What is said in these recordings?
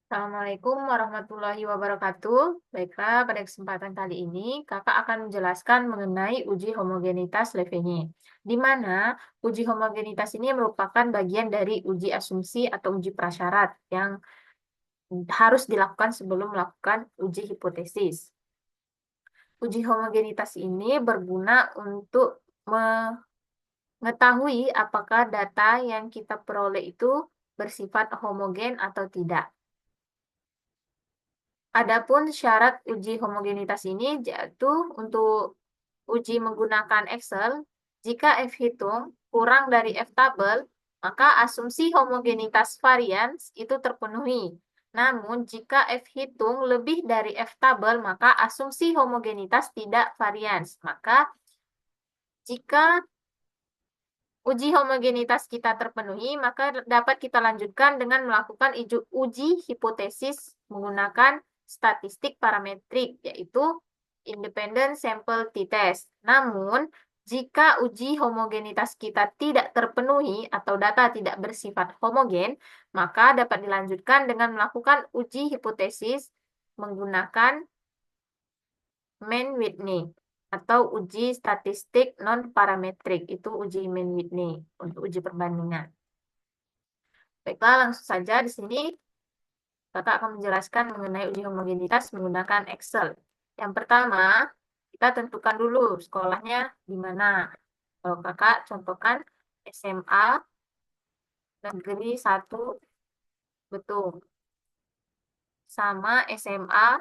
Assalamualaikum warahmatullahi wabarakatuh. Baiklah, pada kesempatan kali ini kakak akan menjelaskan mengenai uji homogenitas Levene, di mana uji homogenitas ini merupakan bagian dari uji asumsi atau uji prasyarat yang harus dilakukan sebelum melakukan uji hipotesis. Uji homogenitas ini berguna untuk mengetahui apakah data yang kita peroleh itu bersifat homogen atau tidak. Adapun syarat uji homogenitas ini yaitu untuk uji menggunakan Excel, jika F hitung kurang dari F tabel, maka asumsi homogenitas varians itu terpenuhi. Namun, jika F hitung lebih dari F tabel, maka asumsi homogenitas tidak varians. Maka, jika uji homogenitas kita terpenuhi, maka dapat kita lanjutkan dengan melakukan uji hipotesis menggunakan statistik parametrik, yaitu independent sample t-test. Namun, jika uji homogenitas kita tidak terpenuhi atau data tidak bersifat homogen, maka dapat dilanjutkan dengan melakukan uji hipotesis menggunakan Mann-Whitney atau uji statistik non-parametrik. Itu uji Mann-Whitney untuk uji perbandingan. Baiklah, langsung saja di sini kakak akan menjelaskan mengenai uji homogenitas menggunakan Excel. Yang pertama, kita tentukan dulu sekolahnya di mana. Kalau kakak contohkan SMA Negeri 1 Betul. Sama SMA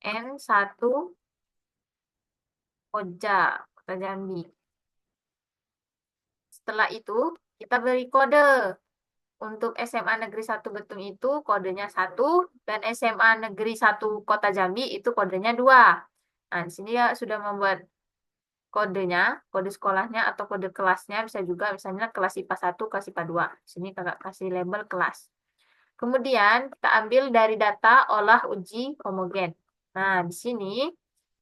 N1 Koja, Kota Jambi. Setelah itu, kita beri kode. Untuk SMA Negeri 1 Betung itu kodenya 1 dan SMA Negeri 1 Kota Jambi itu kodenya 2. Nah, di sini ya sudah membuat kodenya, kode sekolahnya atau kode kelasnya bisa juga misalnya kelas IPA 1, kelas IPA 2. Di sini kakak kasih label kelas. Kemudian kita ambil dari data olah uji homogen. Nah, di sini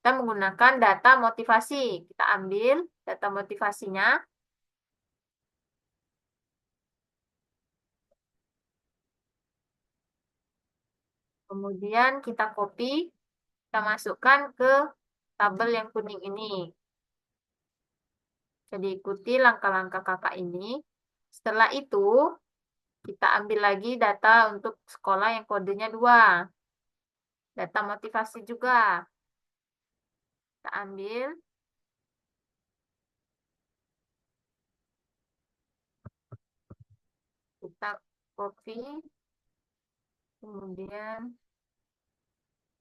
kita menggunakan data motivasi. Kita ambil data motivasinya. Kemudian kita copy, kita masukkan ke tabel yang kuning ini. Jadi ikuti langkah-langkah kakak ini. Setelah itu, kita ambil lagi data untuk sekolah yang kodenya 2. Data motivasi juga. Kita ambil, kita copy, kemudian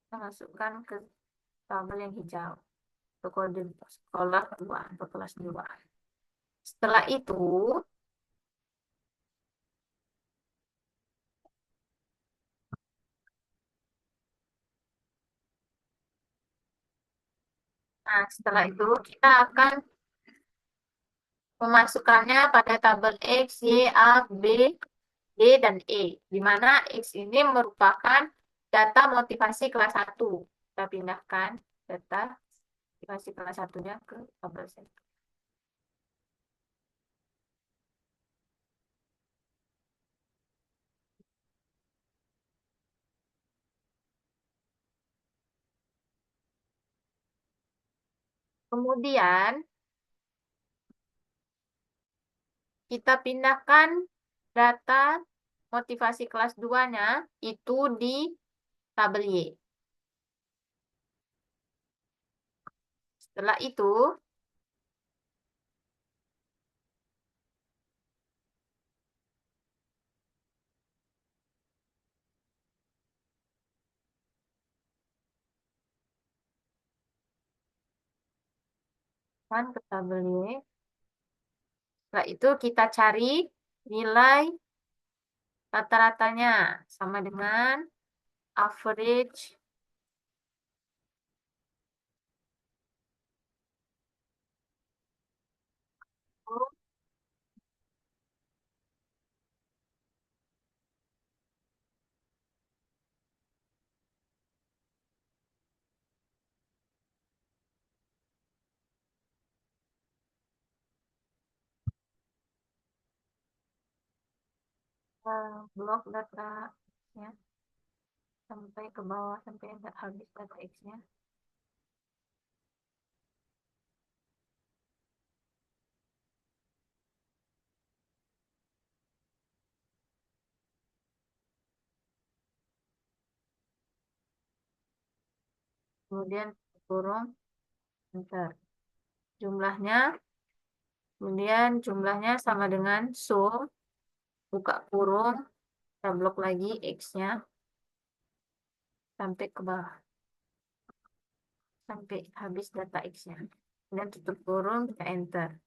kita masukkan ke tabel yang hijau. Untuk kode sekolah 2, untuk kelas 2. Setelah itu, setelah itu kita akan memasukkannya pada tabel X, Y, A, B, D, dan E, di mana X ini merupakan data motivasi kelas 1. Kita pindahkan data motivasi kelas 1-nya ke tabel C. Kemudian, kita pindahkan data motivasi kelas 2-nya itu di tabel Y. Setelah itu, kan ke tabel Y. Setelah itu kita cari nilai rata-ratanya sama dengan average Blok data ya sampai ke bawah sampai habis data X-nya. Kemudian kurung enter. Jumlahnya, kemudian jumlahnya sama dengan sum, buka kurung, kita blok lagi X-nya sampai ke bawah, sampai habis data X-nya. Kemudian tutup kurung, kita enter.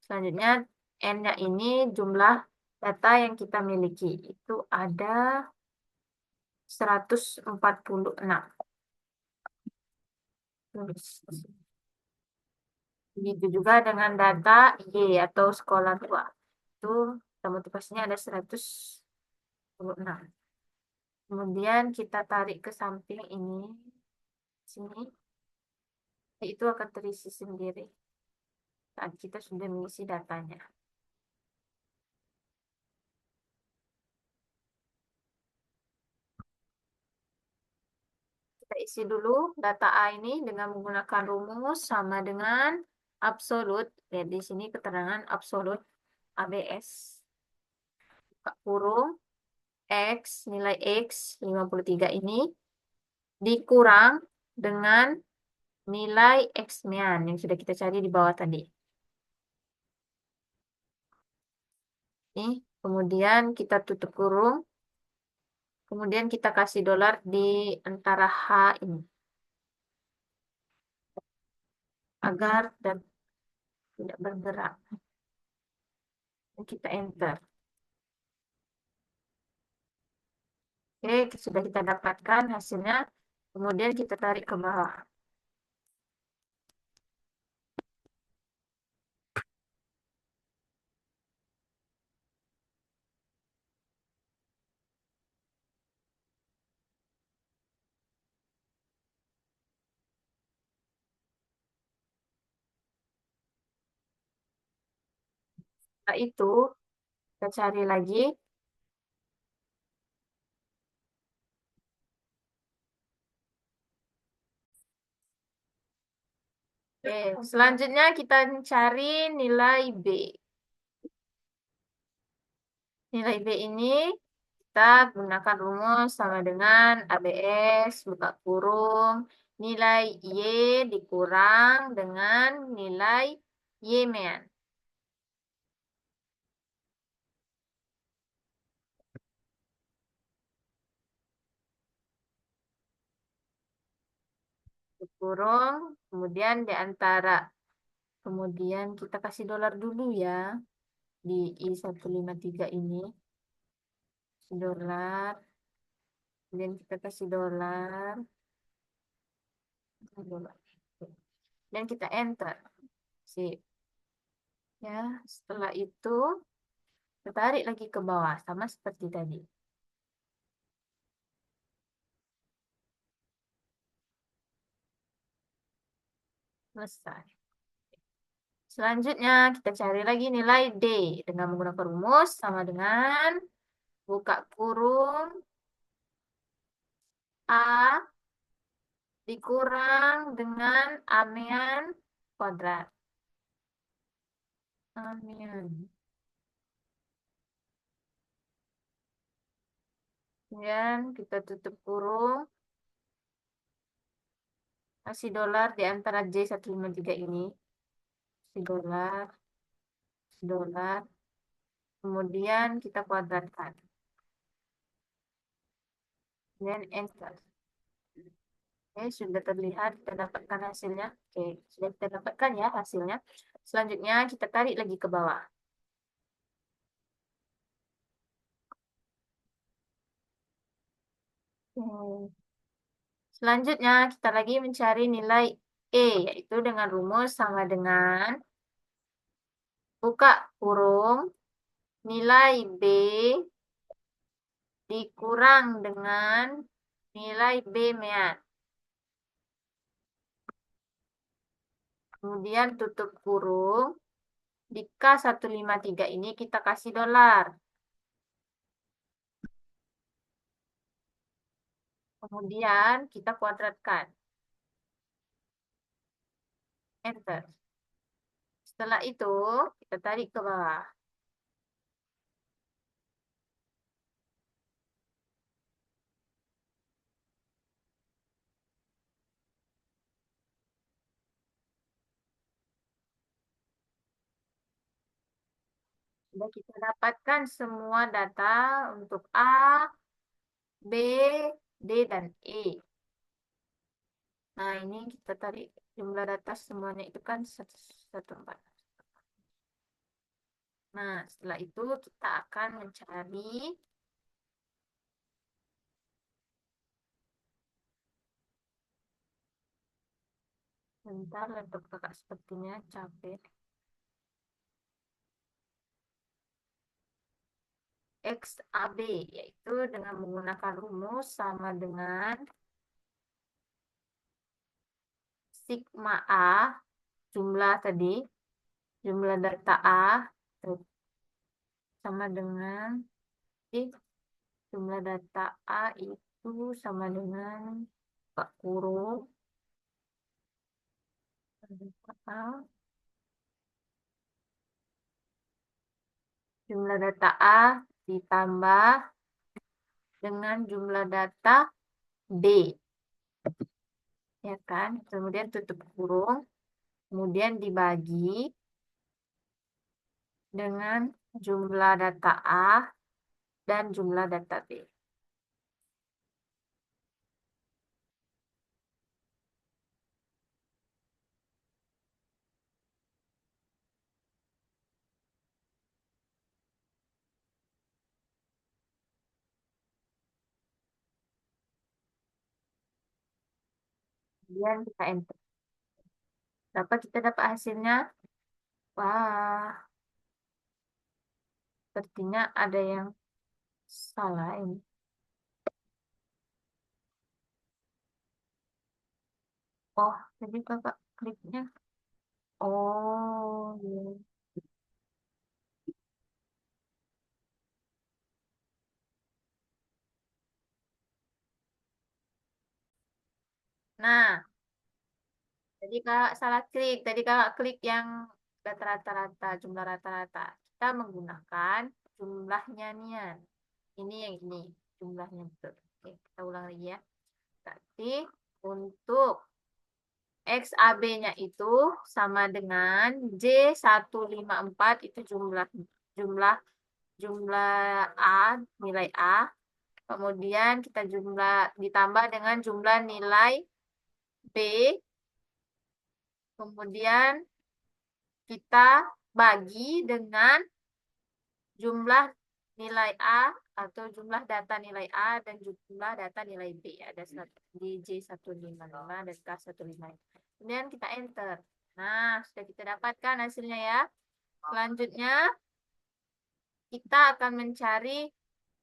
Selanjutnya, N-nya ini jumlah data yang kita miliki. Itu ada 146. Begitu juga dengan data Y atau sekolah tua. Itu motivasinya ada 146. Kemudian kita tarik ke samping ini, sini, itu akan terisi sendiri saat kita sudah mengisi datanya. Kita isi dulu data A ini dengan menggunakan rumus sama dengan absolut. Lihat di sini keterangan absolut ABS. Buka kurung X, nilai X 53 ini dikurang dengan nilai X-nya yang sudah kita cari di bawah tadi. Nih, kemudian kita tutup kurung. Kemudian kita kasih dolar di antara H ini. Agar dan tidak bergerak. Dan kita enter. Oke, sudah kita dapatkan hasilnya. Kemudian kita tarik ke bawah. Setelah itu, kita cari lagi. Oke, selanjutnya kita cari nilai B. Nilai B ini kita gunakan rumus sama dengan ABS, buka kurung, nilai Y dikurang dengan nilai Y-man. Kurung, kemudian di antara, kemudian kita kasih dolar dulu ya, di I153 ini, dolar, kemudian kita kasih dolar, dolar. Dan kita enter. Sip. Ya, setelah itu kita tarik lagi ke bawah sama seperti tadi. Selesai. Selanjutnya kita cari lagi nilai D dengan menggunakan rumus sama dengan buka kurung A dikurang dengan amean kuadrat. Amean. Kemudian kita tutup kurung. Kasih dolar di antara J153 ini. Kasih dolar, dolar. Kemudian kita kuadratkan. Kemudian enter. Oke, sudah terlihat kita dapatkan hasilnya. Oke, sudah kita dapatkan ya hasilnya. Selanjutnya kita tarik lagi ke bawah. Selanjutnya kita lagi mencari nilai E, yaitu dengan rumus sama dengan buka kurung, nilai B dikurang dengan nilai B-mean. Kemudian tutup kurung, di K153 ini kita kasih dolar. Kemudian kita kuadratkan. Enter. Setelah itu, kita tarik ke bawah. Sudah kita dapatkan semua data untuk A, B, D, dan E. Nah, ini kita tarik jumlah data semuanya itu kan satu empat. Nah, setelah itu kita akan mencari bentar, laptop kakak sepertinya capek. XAB, yaitu dengan menggunakan rumus sama dengan sigma A, jumlah tadi, jumlah data A, sama dengan eh, jumlah data A itu sama dengan Pak kurung A, jumlah data A ditambah dengan jumlah data B, ya kan? Kemudian tutup kurung, kemudian dibagi dengan jumlah data A dan jumlah data B. Kemudian kita enter. Kita dapat hasilnya. Wah, sepertinya ada yang salah ini. Oh, jadi kakak kliknya. Oh, iya. Nah, jadi kakak salah klik. Tadi kakak klik yang data rata-rata, jumlah rata-rata. Kita menggunakan jumlahnya nian. Ini yang ini, jumlahnya betul. Oke, kita ulang lagi ya. Berarti untuk XAB-nya itu sama dengan J154 itu jumlah jumlah jumlah A, nilai A. Kemudian kita jumlah ditambah dengan jumlah nilai B. Kemudian kita bagi dengan jumlah nilai A atau jumlah data nilai A dan jumlah data nilai B. Ada di J155 dan K155. Kemudian kita enter. Nah, sudah kita dapatkan hasilnya ya. Selanjutnya, kita akan mencari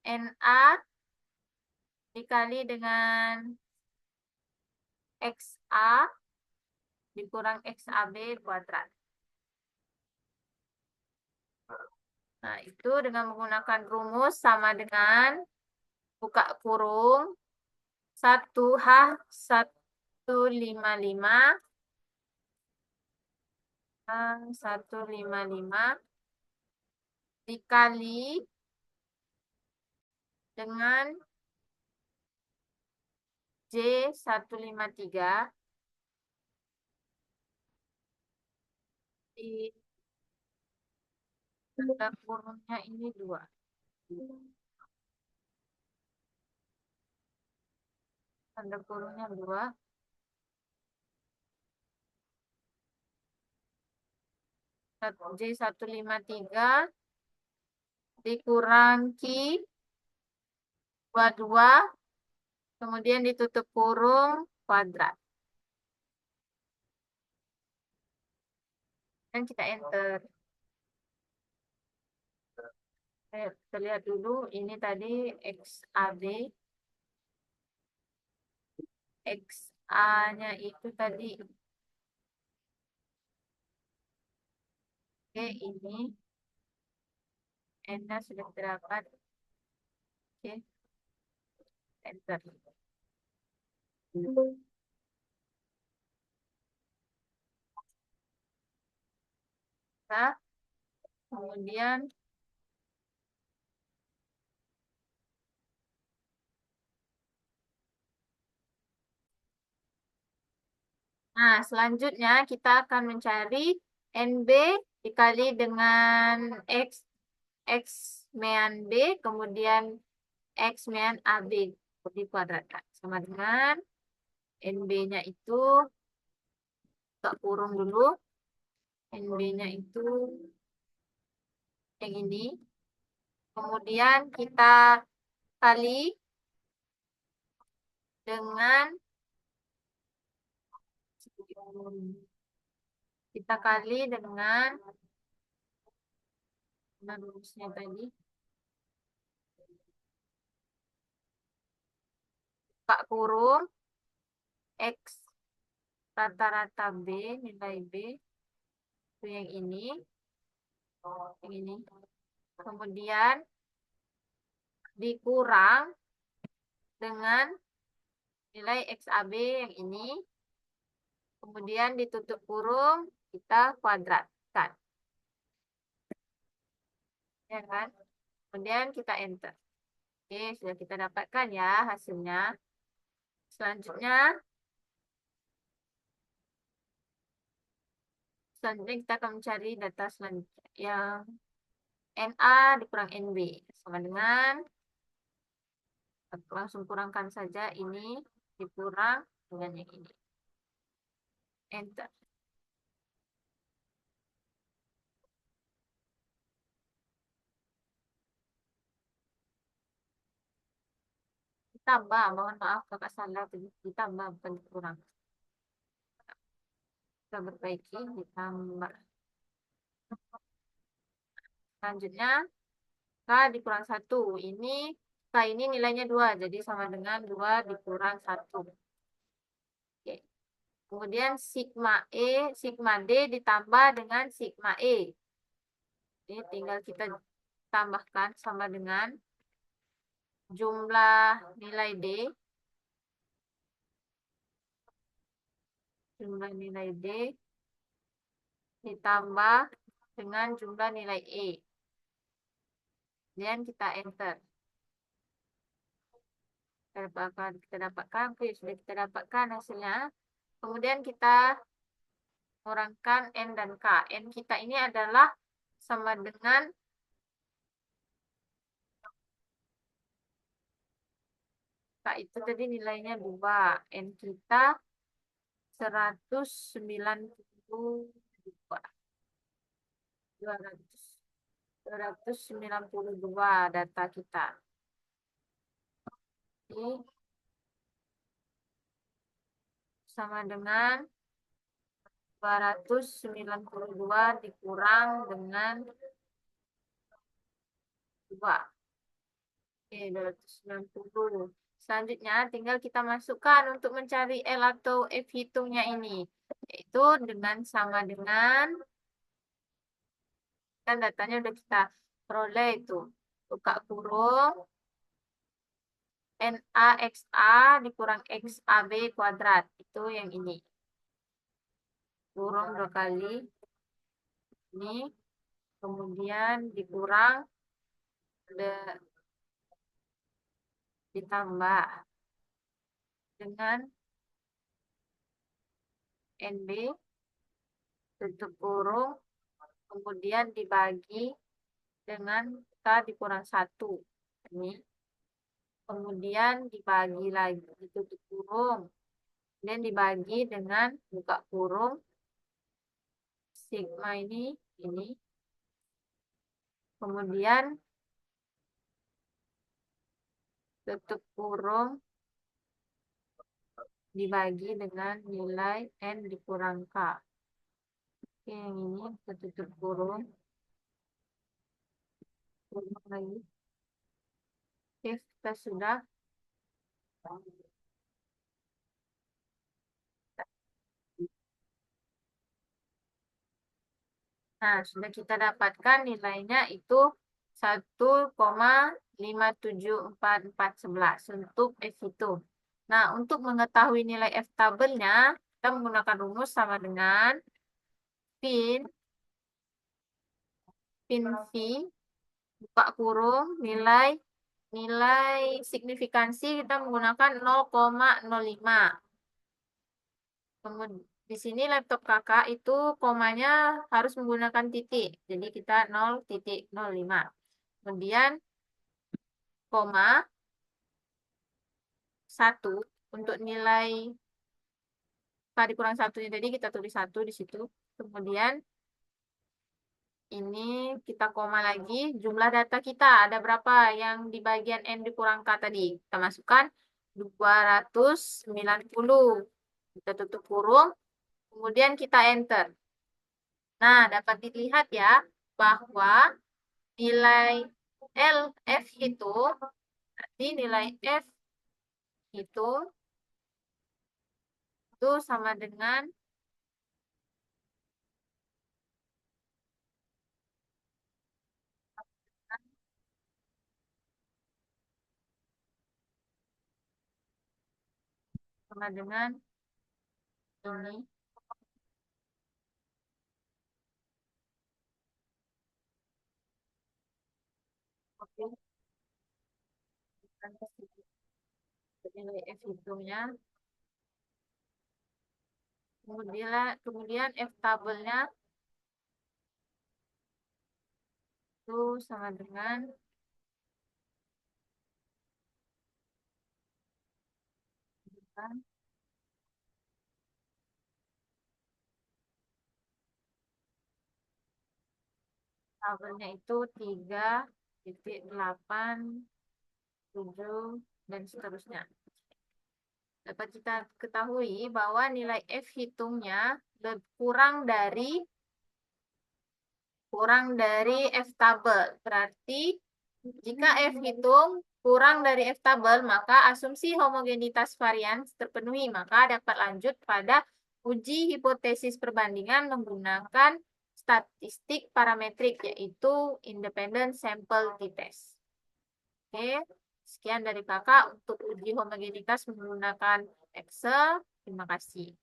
NA dikali dengan XA dikurang XAB kuadrat. Nah, itu dengan menggunakan rumus sama dengan buka kurung 1H155 155 dikali dengan J153 di tanda kurungnya ini 2. Tanda kurungnya 2. J153 dikurangi 22, kemudian ditutup kurung kuadrat. Dan kita enter. Kita lihat dulu, ini tadi XAB. XA-nya itu tadi. Oke, ini N-nya sudah terdapat. Oke, enter. Nah, kemudian, nah selanjutnya kita akan mencari NB dikali dengan X, X mean B, kemudian X mean AB dikuadratkan. Sama dengan NB-nya itu, tak kurung dulu, NB-nya itu yang ini. Kemudian kita kali dengan, kita kali dengan, mana rumusnya tadi? Pak kurung X rata-rata B, nilai B, itu yang ini. Yang ini. Kemudian dikurang dengan nilai XAB yang ini. Kemudian ditutup kurung, kita kuadratkan. Ya kan? Kemudian kita enter. Oke, sudah kita dapatkan ya hasilnya. Selanjutnya, kita akan mencari data selanjutnya yang NA dikurang NB sama dengan, langsung kurangkan saja ini dikurang dengan yang ini. Enter. Ditambah, mohon maaf kakak salah tadi, ditambah bukan dikurang. Kita perbaiki, ditambah. Selanjutnya, K dikurang 1. K ini nilainya 2, jadi sama dengan 2 dikurang 1. Oke. Kemudian sigma D ditambah dengan sigma E. Ini tinggal kita tambahkan sama dengan jumlah nilai D. Jumlah nilai D ditambah dengan jumlah nilai E. Kemudian kita enter. Kita dapatkan, oke, sudah kita dapatkan hasilnya. Kemudian kita kurangkan N dan K. N kita ini adalah sama dengan K itu tadi nilainya 2. N kita 192. 292 data kita. Oke. Sama dengan 292 dikurang dengan 2. Oke, 290. Selanjutnya tinggal kita masukkan untuk mencari L atau F hitungnya ini. Yaitu dengan sama dengan, kan datanya udah kita peroleh itu. Buka kurung NAXA dikurang XAB kuadrat. Itu yang ini. Kurung 2 kali. Ini. Kemudian dikurang. Ditambah dengan NB. Tutup kurung. Kemudian dibagi dengan K dikurang 1. Ini. Kemudian dibagi lagi, ditutup kurung. Dan dibagi dengan buka kurung. Sigma ini. Kemudian tutup kurung. Dibagi dengan nilai N dikurang K. Oke, yang ini kita tutup kurung. Kurung lagi. Oke, kita sudah. Nah, sudah kita dapatkan nilainya itu 1,57411 untuk F itu. Nah, untuk mengetahui nilai F tabelnya, kita menggunakan rumus sama dengan pin V, buka kurung, nilai nilai signifikansi kita menggunakan 0,05. Kemudian di sini laptop kakak itu komanya harus menggunakan titik. Jadi kita 0,05. Kemudian koma 1 untuk nilai tadi kurang satunya tadi kita tulis 1 di situ. Kemudian ini kita koma lagi jumlah data kita ada berapa yang di bagian N dikurang K tadi. Kita masukkan 290. Kita tutup kurung. Kemudian kita enter. Nah, dapat dilihat ya bahwa nilai LF berarti nilai F itu sama dengan sama dengan ini. Oke, nilai F hitungnya. Kemudian F tabelnya itu sama dengan tabelnya itu 3,87 dan seterusnya. Dapat kita ketahui bahwa nilai F hitungnya kurang dari F tabel. Berarti jika F hitung kurang dari F tabel, maka asumsi homogenitas varian terpenuhi. Maka dapat lanjut pada uji hipotesis perbandingan menggunakan statistik parametrik, yaitu independent sample t-test. Oke, sekian dari kakak untuk uji homogenitas menggunakan Excel. Terima kasih.